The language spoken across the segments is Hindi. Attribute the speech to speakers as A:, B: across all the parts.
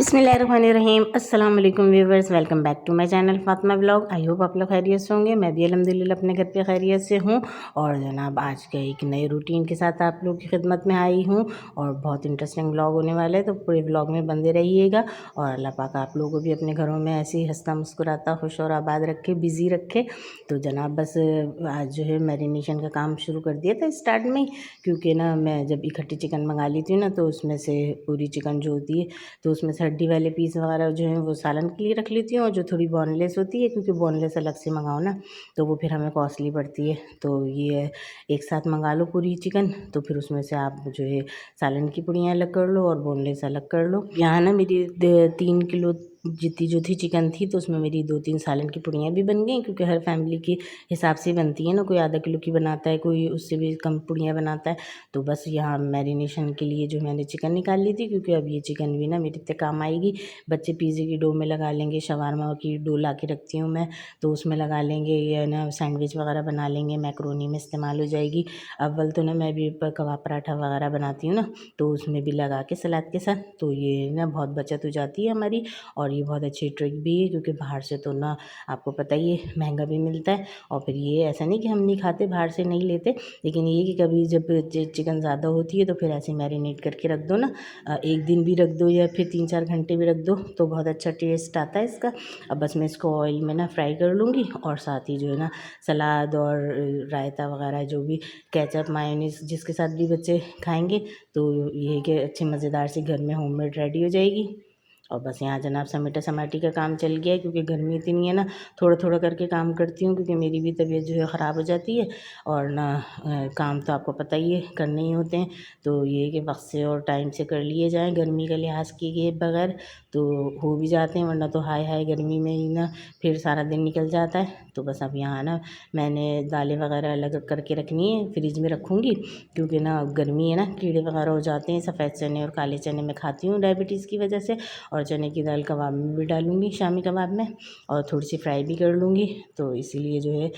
A: बिस्मिल्लाहिर्रहमानिर्रहीम अस्सलाम वालेकुम viewers, welcome back to my channel Fatima blog. I hope आप लोग खैरियत से होंगे। मैं भी अल्हम्दुलिल्लाह अपने घर पे खैरियत से हूँ। और जनाब आज के एक नए रूटीन के साथ आप लोग की खिदमत में आई हूँ और बहुत इंटरेस्टिंग ब्लॉग होने वाला है, तो पूरे ब्लॉग में बंदे रहिएगा। और अल्लाह पाक आप लोगों को भी अपने घरों में ऐसे ही हंसता मुस्कुराता खुश और आबाद रखे, बिज़ी रखे। तो जनाब बस आज जो है मैरिनेशन का काम शुरू कर दिया था स्टार्ट में ही, क्योंकि ना मैं जब इकट्ठी चिकन मंगा ली थी ना, तो उसमें से पूरी चिकन जो होती है तो उसमें से हड्डी वाले पीस वगैरह जो है वो सालन के लिए रख लेती हूँ, और जो थोड़ी बोनलेस होती है, क्योंकि बोनलेस अलग से मंगाओ ना तो वो फिर हमें कॉस्टली पड़ती है। तो ये एक साथ मंगा लो पूरी चिकन, तो फिर उसमें से आप जो है सालन की पुड़ियाँ अलग कर लो और बोनलेस अलग कर लो। यहाँ ना मेरी 3 किलो जितनी जो थी चिकन थी, तो उसमें मेरी 2-3 सालन की पुड़ियाँ भी बन गई, क्योंकि हर फैमिली के हिसाब से बनती है ना, कोई आधा किलो की बनाता है, कोई उससे भी कम पुड़ियाँ बनाता है। तो बस यहाँ मैरिनेशन के लिए जो मैंने चिकन निकाल ली थी, क्योंकि अब ये चिकन भी ना मेरे इतने काम आएगी। बच्चे पिज़्ज़े की डो में लगा लेंगे, शवारमा की डो ला के रखती हूँ मैं, तो उसमें लगा लेंगे, या ना सैंडविच वगैरह बना लेंगे, मैक्रोनी में इस्तेमाल हो जाएगी। अव्वल तो ना मैं भी कबाब पराठा वगैरह बनाती हूँ ना, तो उसमें भी लगा के सलाद के साथ, तो ये ना बहुत बचत हो जाती है हमारी। और ये बहुत अच्छी ट्रिक भी है, क्योंकि बाहर से तो ना आपको पता ही है महंगा भी मिलता है। और फिर ये ऐसा नहीं कि हम नहीं खाते, बाहर से नहीं लेते, लेकिन ये कि कभी जब चिकन ज़्यादा होती है तो फिर ऐसे मैरिनेट करके रख दो ना, एक दिन भी रख दो या फिर 3-4 घंटे भी रख दो, तो बहुत अच्छा टेस्ट आता है इसका। अब बस मैं इसको ऑयल में ना फ्राई कर लूँगी, और साथ ही जो है ना सलाद और रायता वगैरह जो भी केचप मायोनीज जिसके साथ भी बच्चे खाएंगे, तो ये है कि अच्छे मज़ेदार से घर में होममेड रेडी हो जाएगी। और बस यहाँ जनाब समेटा समाटी का काम चल गया है, क्योंकि गर्मी इतनी है ना, थोड़ा थोड़ा करके काम करती हूँ, क्योंकि मेरी भी तबीयत जो है ख़राब हो जाती है। और ना काम तो आपको पता ही है करने ही होते हैं, तो ये है कि वक्त से और टाइम से कर लिए जाएं, गर्मी का लिहाज किए बगैर तो हो भी जाते हैं, वरना तो हाय हाय गर्मी में ही ना फिर सारा दिन निकल जाता है। तो बस अब यहाँ ना मैंने दालें वगैरह अलग करके रखनी है, फ्रिज में रखूँगी, क्योंकि ना गर्मी है ना, कीड़े वगैरह हो जाते हैं। सफ़ेद चने और काले चने मैं खाती हूँ डायबिटीज़ की वजह से, और चने की दाल कबाब में भी डालूँगी, शामी कबाब में, और थोड़ी सी फ्राई भी कर लूँगी। तो इसीलिए जो है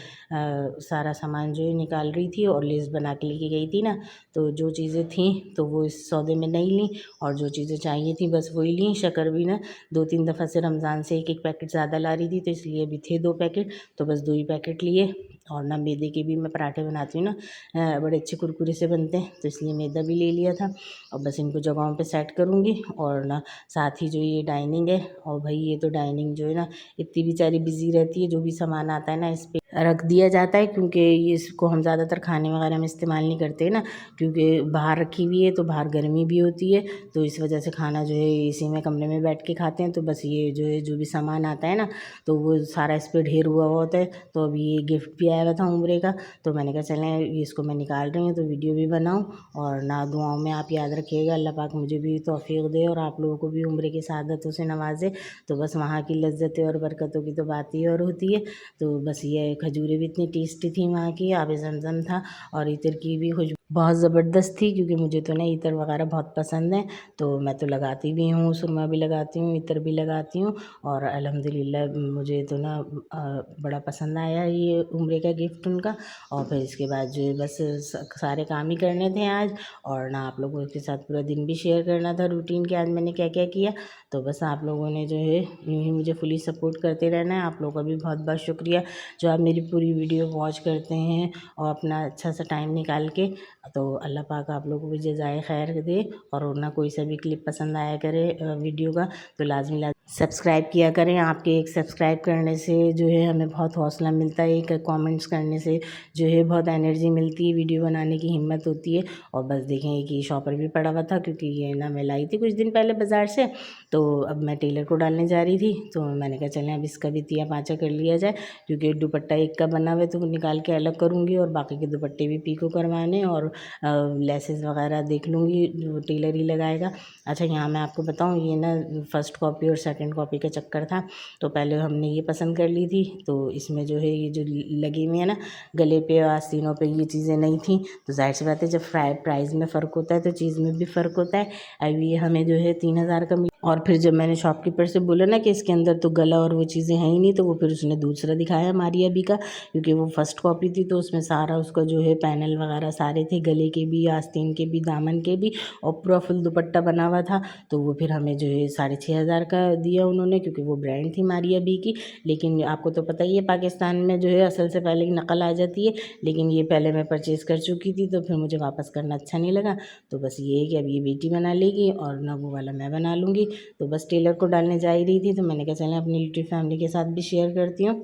A: सारा सामान जो है निकाल रही थी, और लिस्ट बना के लेके गई थी ना, तो जो चीज़ें थी तो वो इस सौदे में नहीं ली, और जो चीज़ें चाहिए थी बस वही ली। शक्कर भी ना 2-3 दफ़ा से रमज़ान से एक पैकेट ज़्यादा ला रही थी, तो इसलिए अभी थे 2 पैकेट, तो बस 2 ही पैकेट लिए। और ना मैदे के भी मैं पराठे बनाती हूँ ना, बड़े अच्छे कुरकुरे से बनते हैं, तो इसलिए मैदा भी ले लिया था। और बस इनको जगहों पे सेट करूँगी। और ना साथ ही जो ये डाइनिंग है, और भाई ये तो डाइनिंग जो है ना इतनी बेचारी बिजी रहती है, जो भी सामान आता है ना इस पे रख दिया जाता है, क्योंकि ये इसको हम ज़्यादातर खाने वगैरह में इस्तेमाल नहीं करते ना, क्योंकि बाहर रखी हुई है, तो बाहर गर्मी भी होती है, तो इस वजह से खाना जो है इसी में कमरे में बैठ के खाते हैं। तो बस ये जो है जो भी सामान आता है ना, तो वो सारा इस पर ढेर हुआ होता है। तो अभी ये गिफ्ट भी आया हुआ था उम्रे का, तो मैंने कहा चलें इसको मैं निकाल रही हूँ तो वीडियो भी बनाऊँ, और ना दुआओं में आप याद रखिएगा, अल्लाह पाक मुझे भी तौफीक दे और आप लोगों को भी उम्र की सआदतों से नवाजे। तो बस वहाँ की लज्जतें और बरकतों की तो बात ही और होती है। तो बस ये खजूरें भी इतनी टेस्टी थी वहाँ की, आब ज़मज़म था, और इतर की भी खुशबू बहुत ज़बरदस्त थी, क्योंकि मुझे तो ना इतर वगैरह बहुत पसंद है, तो मैं तो लगाती भी हूँ, सुरमा भी लगाती हूँ, इतर भी लगाती हूँ। और अल्हम्दुलिल्लाह मुझे तो ना बड़ा पसंद आया ये उम्रे का गिफ्ट उनका। और फिर इसके बाद जो है बस सारे काम ही करने थे आज, और ना आप लोगों के साथ पूरा दिन भी शेयर करना था रूटीन के आज मैंने क्या क्या किया। तो बस आप लोगों ने जो है यूँ ही मुझे फुली सपोर्ट करते रहना है। आप लोगों का भी बहुत बहुत शुक्रिया जो आप मेरी पूरी वीडियो वॉच करते हैं और अपना अच्छा सा टाइम निकाल के। तो अल्लाह पाक आप लोगों को भी जज़ाए खैर दे, और ना कोई सा भी क्लिप पसंद आया करे वीडियो का, तो लाजमी सब्सक्राइब किया करें। आपके एक सब्सक्राइब करने से जो है हमें बहुत हौसला मिलता है, एक कमेंट्स करने से जो है बहुत एनर्जी मिलती है, वीडियो बनाने की हिम्मत होती है। और बस देखें कि शॉपर भी पड़ा हुआ था, क्योंकि ये ना मैं लाई थी कुछ दिन पहले बाज़ार से, तो अब मैं टेलर को डालने जा रही थी, तो मैंने कहा चलें अब इसका भी तिया पाँचा कर लिया जाए, क्योंकि दुपट्टा एक का बना हुआ है तो वो निकाल के अलग करूँगी, और बाकी के दुपट्टे भी पीको करवाने, और लेसेस वगैरह देख लूँगी जो टेलर ही लगाएगा। अच्छा यहाँ मैं आपको बताऊँ, ये ना फर्स्ट कॉपी और सेकंड कॉपी का चक्कर था, तो पहले हमने ये पसंद कर ली थी, तो इसमें जो है ये जो लगी हुई है ना गले पे और आस्तीनों पे ये चीज़ें नहीं थी, तो जाहिर सी बात है जब प्राइस में फ़र्क होता है तो चीज़ में भी फ़र्क होता है। अब ये हमें जो है 3000 का और फिर जब मैंने शॉपकीपर से बोला ना कि इसके अंदर तो गला और वो चीज़ें हैं ही नहीं, तो वो फिर उसने दूसरा दिखाया मारिया बी का, क्योंकि वो फर्स्ट कॉपी थी तो उसमें सारा उसका जो है पैनल वगैरह सारे थे, गले के भी, आस्तीन के भी, दामन के भी, और पूरा फुल दुपट्टा बना हुआ था। तो वो फिर हमें जो है 6,500 का दिया उन्होंने, क्योंकि वो ब्रांड थी मारिया बी की। लेकिन आपको तो पता ही है पाकिस्तान में जो है असल से पहले की नकल आ जाती है, लेकिन ये पहले मैं परचेज़ कर चुकी थी, तो फिर मुझे वापस करना अच्छा नहीं लगा। तो बस ये है कि अब ये बेटी बना लेगी और ना वो वाला मैं बना लूँगी। तो बस टेलर को डालने जा ही रही थी, तो मैंने कहा चलें अपनी यूट्यूब फैमिली के साथ भी शेयर करती हूँ।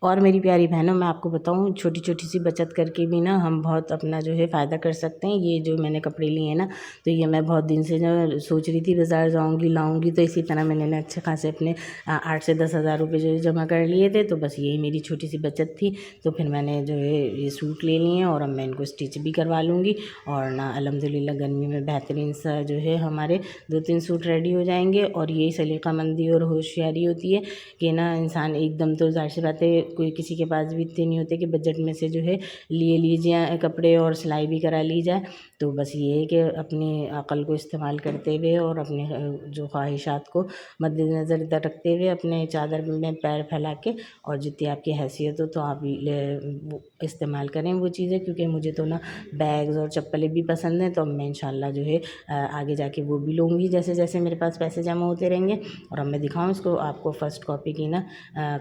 A: और मेरी प्यारी बहनों, मैं आपको बताऊँ, छोटी छोटी सी बचत करके भी ना हम बहुत अपना जो है फ़ायदा कर सकते हैं। ये जो मैंने कपड़े लिए हैं ना, तो ये मैं बहुत दिन से जो सोच रही थी बाज़ार जाऊँगी लाऊँगी, तो इसी तरह मैंने ना अच्छे खासे अपने 8 से 10,000 रुपये जो है जमा कर लिए थे। तो बस यही मेरी छोटी सी बचत थी। तो फिर मैंने जो है ये सूट ले लिए हैं और अब मैं इनको स्टिच भी करवा लूँगी। और ना अल्हम्दुलिल्लाह गर्मी में बेहतरीन सा जो है हमारे 2-3 सूट रेडी हो जाएंगे। और यही सलीक़ामंदी और होशियारी होती है कि ना इंसान एकदम, तो ज़ाहिर सी बात है कोई किसी के पास भी इतने नहीं होते कि बजट में से जो है लिए लीजिए कपड़े और सिलाई भी करा ली जाए। तो बस ये है कि अपनी अक़ल को इस्तेमाल करते हुए और अपने जो ख्वाहिशात को मद्देनज़र रखते हुए अपने चादर में पैर फैला के, और जितनी आपकी हैसियत हो तो आप वो इस्तेमाल करें वो चीज़ें। क्योंकि मुझे तो ना बैग्स और चप्पलें भी पसंद हैं, तो अब मैं इंशाल्लाह जो है आगे जाके वो भी लूँगी जैसे जैसे मेरे पास पैसे जमा होते रहेंगे। और अब मैं दिखाऊँ इसको आपको, फ़र्स्ट कॉपी की ना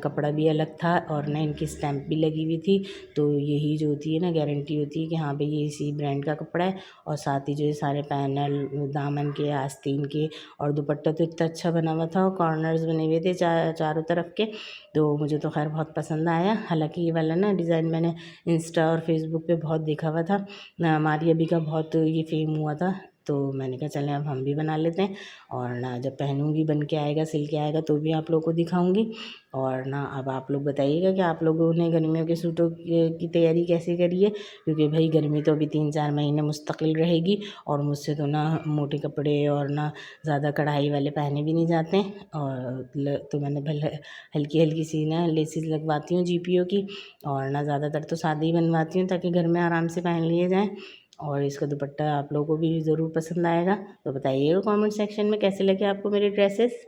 A: कपड़ा भी अलग था और ना इनकी स्टैम्प भी लगी हुई थी। तो यही जो होती है ना गारंटी होती है कि हाँ भाई ये इसी ब्रांड का कपड़ा है। और साथ ही जो है सारे पैनल, दामन के, आस्तीन के, और दुपट्टा तो इतना अच्छा बना हुआ था और कॉर्नर्स बने हुए थे चारों तरफ के। तो मुझे तो खैर बहुत पसंद आया। हालांकि ये वाला ना डिज़ाइन मैंने इंस्टा और फेसबुक पे बहुत देखा हुआ था, हमारी अभी का बहुत ये फेम हुआ था। तो मैंने कहा चलें अब हम भी बना लेते हैं। और ना जब पहनूंगी, बन के आएगा, सिल के आएगा, तो भी आप लोगों को दिखाऊंगी। और ना अब आप लोग बताइएगा कि आप लोगों ने गर्मियों के सूटों की तैयारी कैसे करी है, क्योंकि भाई गर्मी तो अभी 3-4 महीने मुस्तकिल रहेगी। और मुझसे तो ना मोटे कपड़े और ना ज़्यादा कढ़ाई वाले पहने भी नहीं जाते हैं। और तो मैंने भले हल्की हल्की सी ना लेसिस लगवाती हूँ जीपीओ की, और ना ज़्यादातर तो सादी ही बनवाती हूँ ताकि घर में आराम से पहन लिए जाएँ। और इसका दुपट्टा आप लोगों को भी ज़रूर पसंद आएगा। तो बताइएगा कमेंट सेक्शन में कैसे लगे आपको मेरे ड्रेसेस।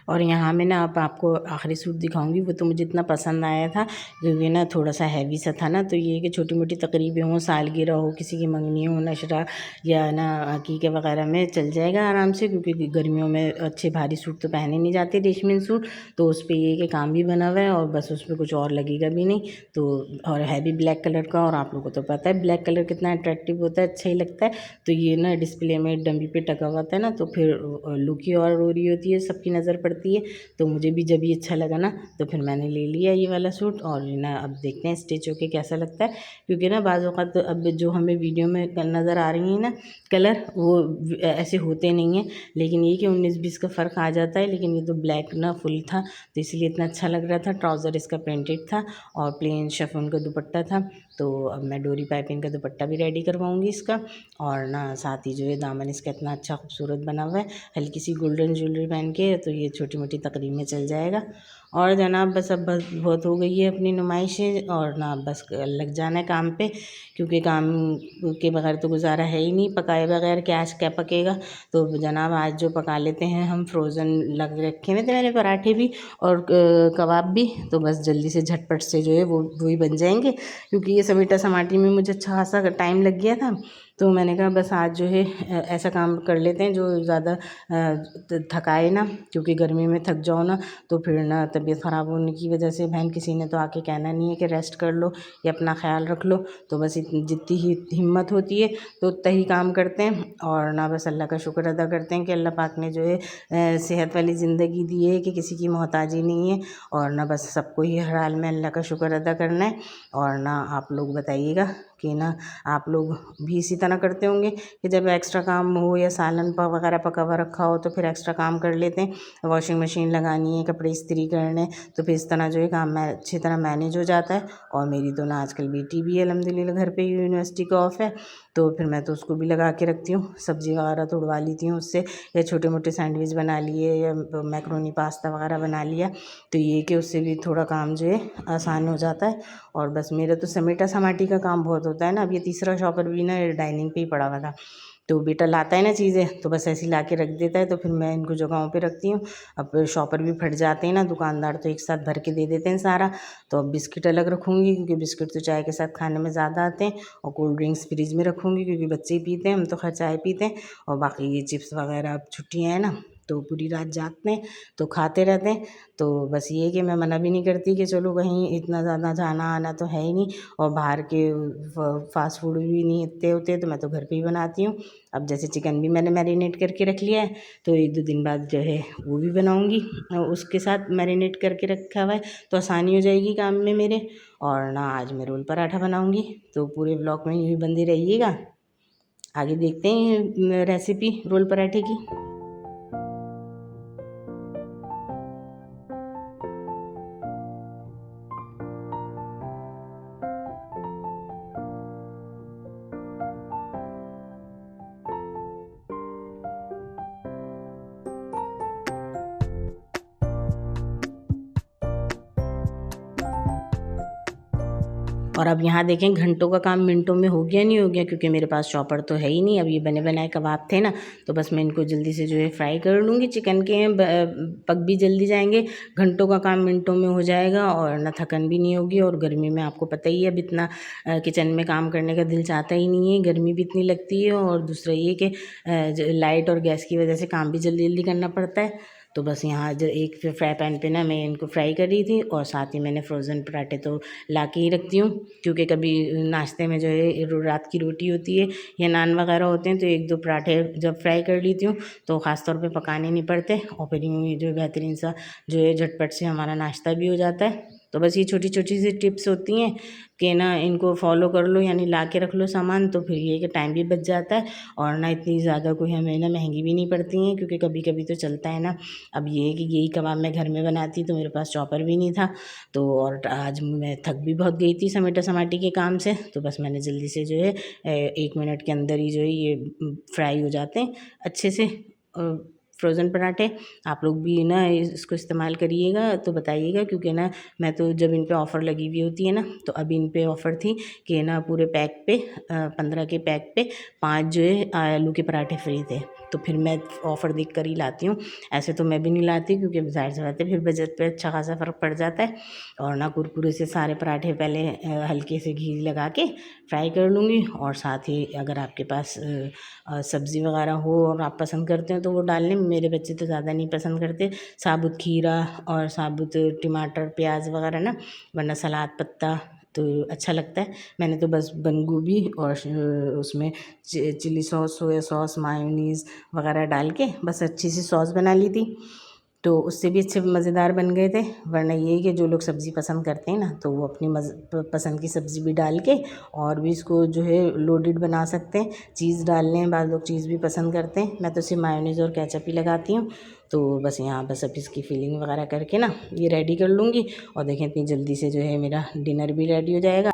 A: और यहाँ मैं ना अब आपको आखिरी सूट दिखाऊंगी, वो तो मुझे इतना पसंद आया था क्योंकि ना थोड़ा सा हैवी सा था ना। तो ये कि छोटी मोटी तकरीबें हों, सालगिरह हो, किसी की मंगनी हो, नशरा या ना अकीक़े वगैरह में चल जाएगा आराम से, क्योंकि गर्मियों में अच्छे भारी सूट तो पहने नहीं जाते, रेशमी सूट। तो उस पर ये कि काम भी बना हुआ है और बस उस पर कुछ और लगेगा भी नहीं। तो और है भी ब्लैक कलर का, और आप लोगों को तो पता है ब्लैक कलर कितना अट्रैक्टिव होता है, अच्छा ही लगता है। तो ये ना डिस्प्ले में डमी पे टका हुआ था ना, तो फिर लुक ही और हो रही होती है, सबकी नज़र पड़ती है। तो मुझे भी जब ये अच्छा लगा ना, तो फिर मैंने ले लिया ये वाला सूट। और ना अब देखते हैं स्टिच होके कैसा लगता है, क्योंकि ना बाज़ औक़ात अब जो हमें वीडियो में नज़र आ रही हैं ना कलर, वो ऐसे होते नहीं हैं। लेकिन ये कि 19-20 का फ़र्क आ जाता है। लेकिन ये तो ब्लैक ना फुल था, तो इसलिए इतना अच्छा लग रहा था। ट्राउज़र इसका प्रिंटेड था और प्लेन शिफॉन का दुपट्टा था। तो अब मैं डोरी पाइपिंग का दुपट्टा भी रेडी करवाऊँगी इसका। और ना साथ ही जो है दामन इसका इतना अच्छा खूबसूरत बना हुआ है, हल्की सी गोल्डन ज्वेलरी पहन के, तो ये छोटी मोटी तकरीब में चल जाएगा। और जनाब बस अब बस बहुत हो गई है अपनी नुमाइशें, और ना बस लग जाना है काम पे, क्योंकि काम के बगैर तो गुजारा है ही नहीं, पकाए बगैर क्या पकेगा। तो जनाब आज जो पका लेते हैं हम, फ्रोज़न लग रखे हुए थे मैंने पराठे भी और कबाब भी, तो बस जल्दी से झटपट से जो है वो ही बन जाएंगे। क्योंकि ये समीटा समाटी में मुझे अच्छा खासा टाइम लग गया था। तो मैंने कहा बस आज जो है ऐसा काम कर लेते हैं जो ज़्यादा थकाए ना, क्योंकि गर्मी में थक जाओ ना तो फिर ना तबीयत ख़राब होने की वजह से बहन किसी ने तो आके कहना नहीं है कि रेस्ट कर लो या अपना ख्याल रख लो। तो बस जितनी ही हिम्मत होती है तो उतना ही काम करते हैं, और ना बस अल्लाह का शुक्र अदा करते हैं कि अल्लाह पाक ने जो है सेहत वाली ज़िंदगी दी है कि किसी की मोहताजी नहीं है। और ना बस सबको ही हर हाल में अल्लाह का शुक्र अदा करना है। और ना आप लोग बताइएगा कि ना आप लोग भी इसी तरह करते होंगे कि जब एक्स्ट्रा काम हो या सालन वगैरह पका हुआ रखा हो तो फिर एक्स्ट्रा काम कर लेते हैं। वॉशिंग मशीन लगानी है, कपड़े इस्त्री करने, तो फिर इस तरह जो है काम में अच्छी तरह मैनेज हो जाता है। और मेरी तो ना आजकल बेटी भी अल्हम्दुलिल्लाह घर पे यूनिवर्सिटी का ऑफ है, तो फिर मैं तो उसको भी लगा के रखती हूँ। सब्ज़ी वगैरह तो उड़वा लेती हूँ उससे, या छोटे मोटे सैंडविच बना लिए या मैक्रोनी पास्ता वगैरह बना लिया, तो ये कि उससे भी थोड़ा काम जो है आसान हो जाता है। और बस मेरा तो समेटा समाटी का काम बहुत होता है ना। अब ये तीसरा शॉपर भी ना डाइनिंग पे ही पड़ा हुआ था, तो बेटा लाता है ना चीज़ें तो बस ऐसे ही ला के रख देता है, तो फिर मैं इनको जगहों पे रखती हूँ। अब शॉपर भी फट जाते हैं ना, दुकानदार तो एक साथ भर के दे देते हैं सारा। तो अब बिस्किट अलग रखूँगी क्योंकि बिस्किट तो चाय के साथ खाने में ज़्यादा आते हैं, और कोल्ड ड्रिंक्स फ्रिज में रखूँगी क्योंकि बच्चे ही पीते हैं, हम तो खैर चाय पीते हैं। और बाकी ये चिप्स वगैरह, अब छुट्टियाँ हैं ना तो पूरी रात जागते हैं तो खाते रहते हैं। तो बस ये है कि मैं मना भी नहीं करती कि चलो कहीं इतना ज़्यादा जाना आना तो है ही नहीं, और बाहर के फास्ट फूड भी नहीं इतने होते, तो मैं तो घर पे ही बनाती हूँ। अब जैसे चिकन भी मैंने मैरिनेट करके रख लिया है, तो 1-2 दिन बाद जो है वो भी बनाऊँगी, उसके साथ मैरिनेट करके रखा हुआ है तो आसानी हो जाएगी काम में मेरे। और ना आज मैं रोल पराठा बनाऊँगी, तो पूरे ब्लॉग में यूँ ही बंदे रहिएगा। आगे देखते हैं रेसिपी रोल पराठे की। और अब यहाँ देखें घंटों का काम मिनटों में हो गया नहीं हो गया, क्योंकि मेरे पास चॉपर तो है ही नहीं। अब ये बने बनाए कबाब थे ना, तो बस मैं इनको जल्दी से जो है फ्राई कर लूँगी। चिकन के पक भी जल्दी जाएंगे, घंटों का काम मिनटों में हो जाएगा, और ना थकन भी नहीं होगी। और गर्मी में आपको पता ही है अब इतना किचन में काम करने का दिल चाहता ही नहीं है, गर्मी भी इतनी लगती है। और दूसरा ये कि लाइट और गैस की वजह से काम भी जल्दी जल्दी करना पड़ता है। तो बस यहाँ जो एक फ्राई पैन पे ना मैं इनको फ्राई कर रही थी, और साथ ही मैंने फ्रोज़न पराठे तो ला के ही रखती हूँ, क्योंकि कभी नाश्ते में जो है रात की रोटी होती है या नान वगैरह होते हैं, तो 1-2 पराठे जब फ्राई कर लेती हूँ तो ख़ास तौर पे पकाने नहीं पड़ते, और फिर यूँ ही जो बेहतरीन सा जो है झटपट से हमारा नाश्ता भी हो जाता है। तो बस ये छोटी छोटी सी टिप्स होती हैं कि ना इनको फॉलो कर लो, यानी ला के रख लो सामान, तो फिर ये कि टाइम भी बच जाता है, और ना इतनी ज़्यादा कोई हमें ना महंगी भी नहीं पड़ती हैं, क्योंकि कभी कभी तो चलता है ना। अब ये है कि यही कबाब मैं घर में बनाती तो मेरे पास चॉपर भी नहीं था, तो और आज मैं थक भी बहुत गई थी समेटा समाटी के काम से, तो बस मैंने जल्दी से जो है 1 मिनट के अंदर ही जो है ये फ्राई हो जाते हैं अच्छे से फ्रोज़न पराठे। आप लोग भी ना इसको इस्तेमाल करिएगा तो बताइएगा, क्योंकि ना मैं तो जब इन पे ऑफ़र लगी हुई होती है ना, तो अभी इन पे ऑफ़र थी कि ना पूरे पैक पे 15 के पैक पे 5 जो है आलू के पराठे फ्री थे। तो फिर मैं ऑफ़र देख कर ही लाती हूँ, ऐसे तो मैं भी नहीं लाती, क्योंकि ज़ाहिर सी बात है फिर बजट पे अच्छा खासा फ़र्क पड़ जाता है। और ना कुरकुरे से सारे पराठे पहले हल्के से घी लगा के फ्राई कर लूँगी, और साथ ही अगर आपके पास सब्ज़ी वगैरह हो और आप पसंद करते हैं तो वो डाल लें। मेरे बच्चे तो ज़्यादा नहीं पसंद करते साबुत खीरा और साबुत टमाटर प्याज वगैरह ना, वरना सलाद पत्ता तो अच्छा लगता है। मैंने तो बस बंद गोभी और उसमें chilli sauce, soya sauce, mayonnaise वगैरह डाल के बस अच्छी सी सॉस बना ली थी, तो उससे भी अच्छे मज़ेदार बन गए थे। वरना ये है कि जो लोग सब्ज़ी पसंद करते हैं ना, तो वो अपनी पसंद की सब्ज़ी भी डाल के और भी इसको जो है लोडेड बना सकते हैं। चीज़ डाल लें, बाद लोग चीज़ भी पसंद करते हैं, मैं तो सिर्फ मायोनीज़ और केचप ही लगाती हूँ। तो बस यहाँ बस अब इसकी फिलिंग वगैरह करके ना ये रेडी कर लूँगी, और देखें इतनी जल्दी से जो है मेरा डिनर भी रेडी हो जाएगा।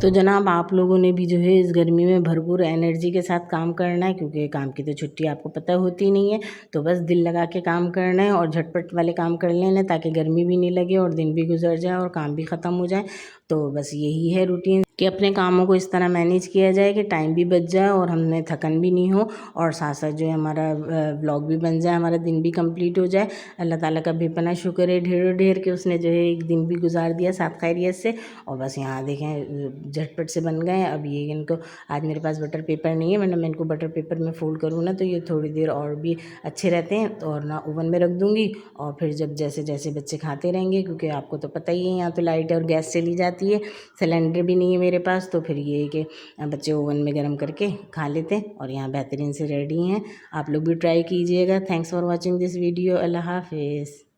A: तो जनाब आप लोगों ने भी जो है इस गर्मी में भरपूर एनर्जी के साथ काम करना है, क्योंकि काम की तो छुट्टी आपको पता होती नहीं है। तो बस दिल लगा के काम करना है और झटपट वाले काम कर लेना, ताकि गर्मी भी नहीं लगे और दिन भी गुजर जाए और काम भी ख़त्म हो जाए। तो बस यही है रूटीन कि अपने कामों को इस तरह मैनेज किया जाए कि टाइम भी बच जाए और हमें थकन भी नहीं हो, और साथ साथ जो है हमारा व्लॉग भी बन जाए, हमारा दिन भी कंप्लीट हो जाए। अल्लाह ताला का बेपनाह शुक्र है ढेरों ढेर के उसने जो है एक दिन भी गुजार दिया साथ खैरियत से। और बस यहाँ देखें झटपट से बन गए। अब ये इनको आज मेरे पास बटर पेपर नहीं है, वरना मैं इनको बटर पेपर में फ़ोल्ड करूँ ना तो ये थोड़ी देर और भी अच्छे रहते हैं। तो और ना ओवन में रख दूँगी, और फिर जब जैसे जैसे बच्चे खाते रहेंगे, क्योंकि आपको तो पता ही है यहाँ तो लाइट और गैस चली जाती है, सिलेंडर भी नहीं है मेरे पास। तो फिर ये है कि बच्चे ओवन में गर्म करके खा लेते हैं, और यहाँ बेहतरीन से रेडी हैं। आप लोग भी ट्राई कीजिएगा। Thanks for watching this video. अल्लाह हाफिज़।